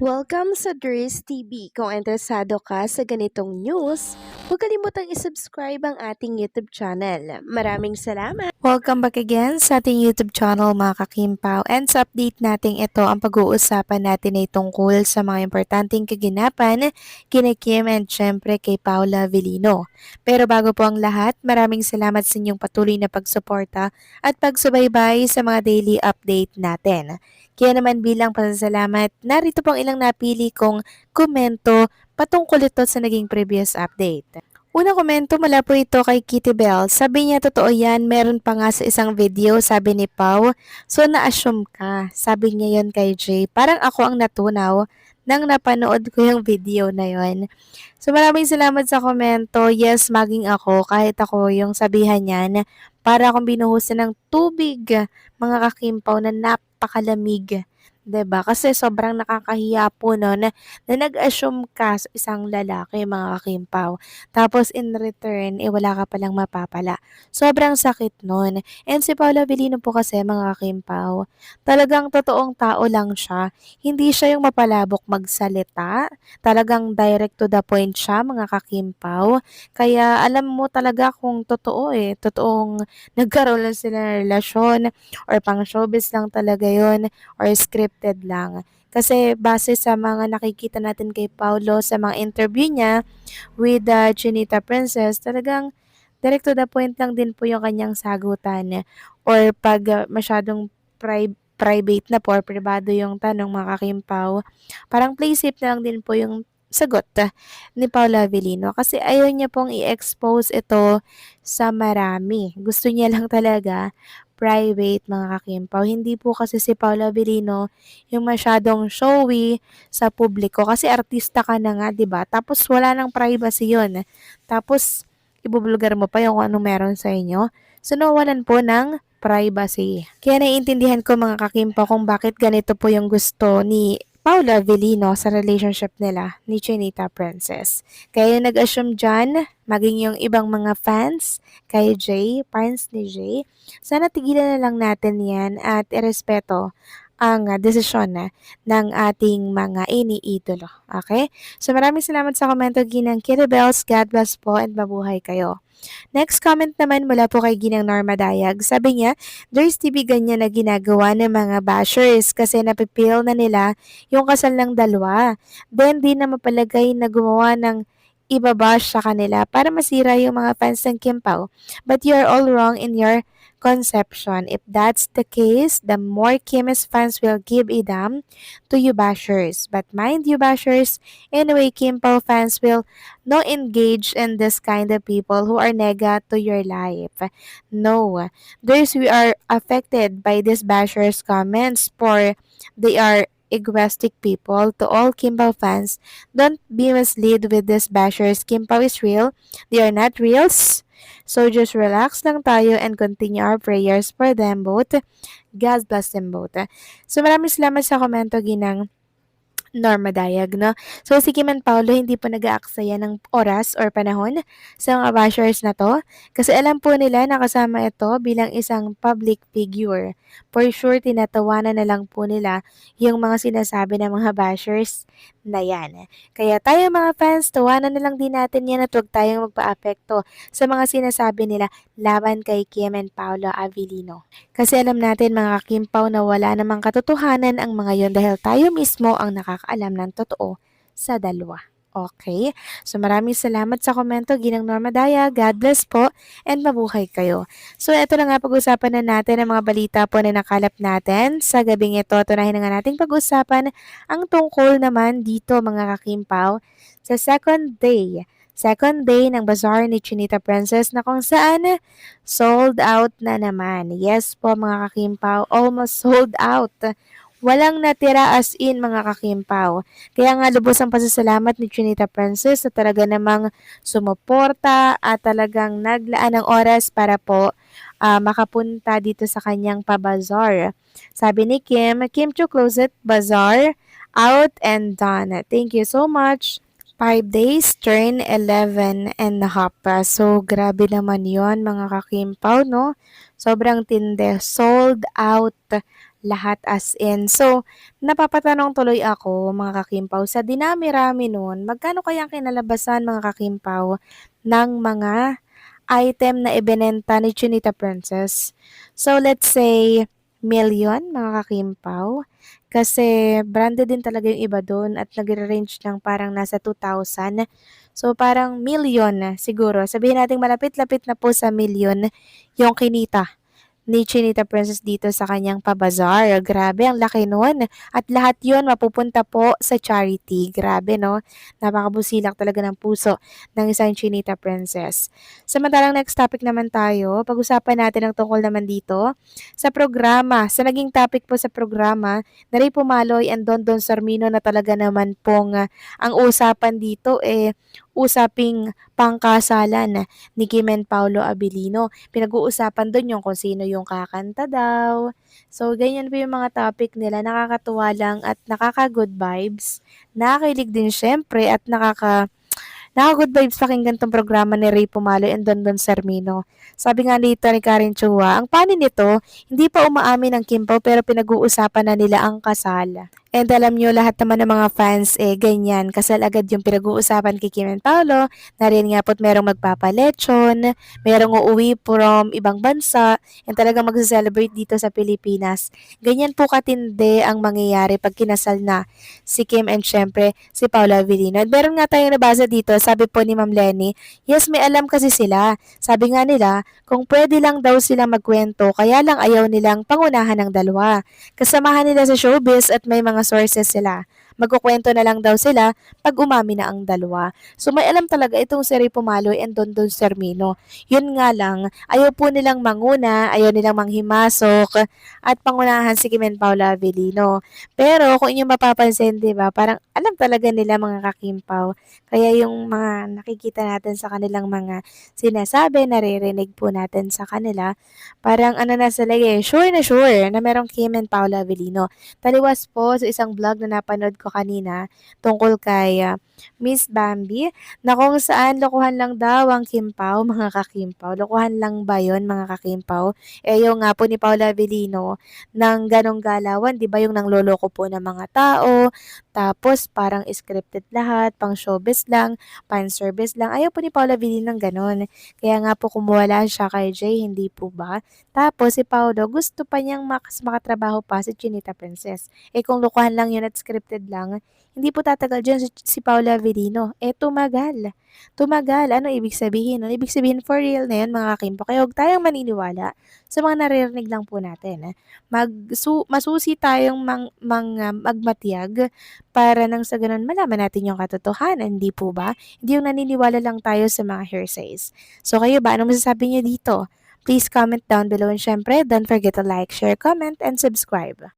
Welcome sa Dries TV. Kung interesado ka sa ganitong news, huwag kalimutang isubscribe ang ating YouTube channel. Maraming salamat! Welcome back again sa ating YouTube channel mga kakimpaw, and sa update natin ito ang pag-uusapan natin ay tungkol sa mga importanteng kaganapan kina Kim and syempre kay Paula Avellino. Pero bago po ang lahat, maraming salamat sa inyong patuloy na pagsuporta at pagsubaybay sa mga daily update natin. Kaya naman bilang pasasalamat, narito pong ilang napili kong komento patungkol ito sa naging previous update. Unang komento mula po ito kay Kitty Bell. Sabi niya, totoo yan, meron pa nga sa isang video, sabi ni Pau. So, na-assume ka. Sabi niya yon kay Jay. Parang ako ang natunaw nang napanood ko yung video na yon. So, maraming salamat sa komento. Yes, maging ako, kahit ako yung sabihan niyan, para akong binuhusan ng tubig, mga kakimpaw na napakalamig. 'Di ba? Kasi sobrang nakakahiya po no na nag-assume ka sa isang lalaki, mga kakimpaw. Tapos in return, wala ka palang mapapala. Sobrang sakit nun. And si Paolo Avellino po kasi, mga kakimpaw, talagang totoong tao lang siya. Hindi siya yung mapalabok magsalita. Talagang direct to the point siya, mga kakimpaw. Kaya alam mo talaga kung totoo totoong nagkaroon lang sila ng relasyon or pang showbiz lang talaga yon or scripted lang. Kasi base sa mga nakikita natin kay Paulo sa mga interview niya with the Chinita Princess, talagang direct to the point lang din po yung kanyang sagutan. Or pag masyadong private na po or privado yung tanong, mga kakimpaw, parang play safe na lang din po yung sagot ni Paula Avellino kasi ayaw niya pong i-expose ito sa marami. Gusto niya lang talaga private, mga kakimpaw. Hindi po kasi si Paula Avellino yung masyadong showy sa publiko kasi artista ka na nga, 'di ba? Tapos wala nang privacy 'yon. Tapos ibubulgar mo pa yung kung anong meron sa inyo. So nawawalan po ng privacy. Kaya naiintindihan ko, mga kakimpaw, kung bakit ganito po yung gusto ni Paula Avellino sa relationship nila ni Chinita Princess. Kaya yung nag-assume dyan, maging yung ibang mga fans kay Jay, fans ni Jay, sana tigilan na lang natin yan at irespeto ang desisyon ng ating mga iniidolo. Okay? So maraming salamat sa komento ginang Kitty Bells. God bless po and mabuhay kayo. Next comment naman mula po kay Ginang Norma Dayag. Sabi niya, there's TV ganyan na ginagawa ng mga bashers kasi napipil na nila yung kasal ng dalawa. Then, di na mapalagay na gumawa ng ibabash sa kanila para masira yung mga fans ng Kim Pao. But you're all wrong in your conception. If that's the case, the more Kim's fans will give a damn to you bashers. But mind you bashers, anyway, Kim Pao fans will no engage in this kind of people who are nega to your life. No. We are affected by these bashers comments for they are egoistic people. To all Kimbao fans, don't be misled with these bashers. Kimbao is real. They are not reals. So just relax lang tayo and continue our prayers for them both. God bless them both. So maraming salamat sa komento ginang Norma Dayag, no? So, si Kim and Paolo hindi po nag-aaksaya ng oras or panahon sa mga bashers na to kasi alam po nila na kasama ito bilang isang public figure. For sure, tinatawanan na lang po nila yung mga sinasabi ng mga bashers na yan. Kaya tayo, mga fans, tawanan na lang din natin yan at huwag tayong magpa-apekto sa mga sinasabi nila laban kay Kim and Paolo Avellino. Kasi alam natin, mga kakimpaw, na wala namang katotohanan ang mga yon dahil tayo mismo ang nakakaalam ng totoo sa dalawa. Okay? So maraming salamat sa komento, Ginang Norma Daya. God bless po and mabuhay kayo. So ito na nga, pag-usapan na natin ang mga balita po na nakalap natin sa gabing ito. Tunahin na nga nating pag-usapan ang tungkol naman dito, mga kakimpaw, sa second day ng bazaar ni Chinita Princess na kung saan sold out na naman. Yes po, mga kakimpaw, almost sold out. Walang natira, as in, mga kakimpaw. Kaya nga lubos ang pasasalamat ni Chinita Princess na talaga namang sumuporta at talagang naglaan ng oras para po makapunta dito sa kanyang pabazar. Sabi ni Kim, Kim to close it, bazaar, out and done. Thank you so much. 5 days, turn 11.5. So, grabe naman yon, mga kakimpaw, no? Sobrang tindi. Sold out lahat as in. So, napapatanong tuloy ako mga kakimpaw, sa dinami-rami nun, magkano kaya ang kinalabasan mga kakimpaw ng mga item na ibinenta ni Chinita Princess? So, let's say, million mga kakimpaw. Kasi branded din talaga yung iba doon at nagre-range ng parang nasa 2,000. So, parang million na siguro. Sabihin natin malapit-lapit na po sa million yung kinita ni Chinita Princess dito sa kanyang pabazar. Grabe, ang laki nun. At lahat yun mapupunta po sa charity. Grabe, no? Napakabusilak talaga ng puso ng isang Chinita Princess. Samantalang next topic naman tayo. Pag-usapan natin ang tungkol naman dito sa programa. Sa naging topic po sa programa, na Ray Pumaloy and Don Don Sarmino na talaga naman pong ang usapan dito usaping pangkasalan ni Kim and Paolo Abilino. Pinag-uusapan doon yung kung sino yung kakanta daw. So, ganyan po yung mga topic nila. Nakakatuwa lang at nakaka-good vibes. Nakakilig din syempre at nakaka-good vibes pakinggan tong programa ni Ray Pumalo and Don Don Sarmino. Sabi nga dito ni Karen Chua, ang panin nito, hindi pa umaamin ang Kim Pao pero pinag-uusapan na nila ang kasal. And alam nyo, lahat naman ng mga fans, ganyan. Kasal agad yung pinag-uusapan kay Kim and Paolo. Narin nga po't merong magpapalechon, merong uuwi from ibang bansa, and talagang mag-celebrate dito sa Pilipinas. Ganyan po katindi ang mangyayari pag kinasal na si Kim and syempre si Paolo Avellino. And meron nga tayong nabasa dito, sabi po ni Ma'am Lenny, yes, may alam kasi sila. Sabi nga nila, kung pwede lang daw silang magkwento, kaya lang ayaw nilang pangunahan ng dalawa. Kasamahan nila sa showbiz at may mga sources sila. Magkukwento na lang daw sila pag umami na ang dalawa. So may alam talaga itong si Ray Pumaloy and Don Don Sermino. Yun nga lang, ayaw po nilang manguna, ayaw nilang manghimasok at pangunahan si Kim and Paula Avellino. Pero kung inyong mapapansin, di ba, parang alam talaga nila mga kakimpaw. Kaya yung mga nakikita natin sa kanilang mga sinasabi, naririnig po natin sa kanila, parang ano na sila sure na merong Kim and Paula Avellino. Taliwas po sa isang vlog na napanood ko kanina tungkol kay Miss Bambi na kung saan lokohan lang daw ang Kim Pao, mga kakimpaw. Lokohan lang ba yon mga kakimpaw? Yung nga po ni Paula Avellino ng ganong galawan, di ba yung nangloloko po ng mga tao, tapos parang scripted lahat, pang showbiz lang, pan service lang. Ayaw po ni Paula Avellino ng ganon. Kaya nga po kumuwala siya kay Jay, hindi po ba? Tapos si Paolo, gusto pa niyang makatrabaho pa si Chinita Princess. Kung lokohan lang yun at scripted lang, hindi po tatagal dyan si Paula Avellino. Tumagal. Tumagal. Ano ibig sabihin? Ano ibig sabihin for real na yun mga kakimpo? Kaya huwag tayong maniniwala sa mga naririnig lang po natin. Masusi tayong magmatiyag para nang sa ganun malaman natin yung katotohanan, hindi po ba? Hindi yung naniniwala lang tayo sa mga hearsays. So kayo ba? Ano masasabi niyo dito? Please comment down below and syempre, don't forget to like, share, comment, and subscribe.